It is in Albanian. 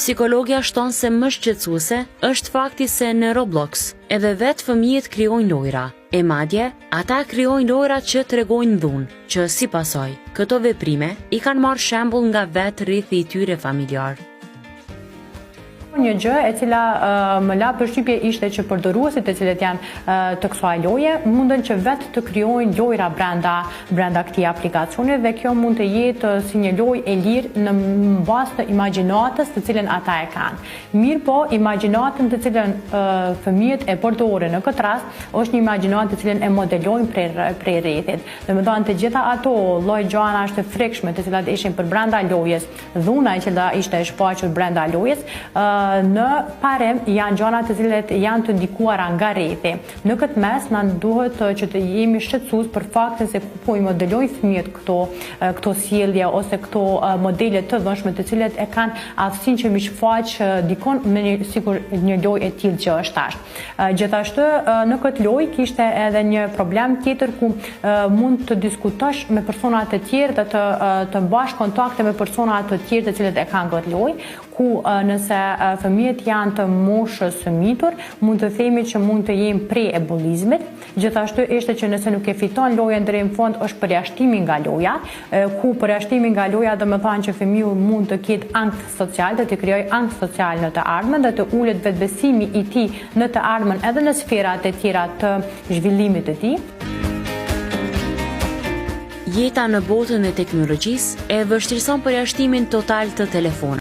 Psikologja shton se më shqetësuese është fakti se në Roblox edhe vetë fëmijët krijojnë lojra, e madje ata krijojnë lojra që tregojnë dhunë, që si pasojë, këto veprime i kanë marrë shembull nga vetë rrithi i tyre familjar. Një gjë e cila më la përshtypje ishte që përdoruesit e cilët janë të kësaj loje mundën që vetë të krijojnë lojra brenda këtij aplikacioni dhe kjo mund të jetë si një lojë e lirë në bazë të imagjinatës të cilën ata e kanë. Mirë po, imagjinatën të cilën fëmijët e përdorin në këtë rast është një imagjinatë të cilën e modelojnë prej rrethit. Domethënë të gjitha ato lloj gjanash të frikshme të cilat ishin për brenda lojës, dhuna që ishte e shfaqur brenda lojës, në parem janë gjëra të cilat janë të ndikuara nga rrethi. Në këtë mes na duhet që të jemi shqetësues për faktin se ku po i modelojnë fëmijët këto sjellje ose këto modele të dhunshme të cilat e kanë aftësinë që mi shfaq dikon me sikur një lojë e tillë që është tash. Gjithashtu në këtë lojë kishte edhe një problem tjetër ku mund të diskutosh me persona të tjerë dhe të mbash kontakte me persona të tjerë të cilët e kanë këtë lojë, ku nëse fëmijët janë të moshës së mitur, mund të themi që mund të jenë pre e bullizmit. Gjithashtu ishte që nëse nuk e fiton lojën deri në fund është përjashtimi nga loja, ku përjashtimi nga loja do të thonë që fëmiu mund të ketë ankth social, të krijojë ankth social në të ardhmen dhe të ulet vetbesimi i tij në të ardhmen edhe në sferat e tjera të zhvillimit të tij. Jeta në botën e teknologjisë e vështirëson përjashtimin total të telefonave.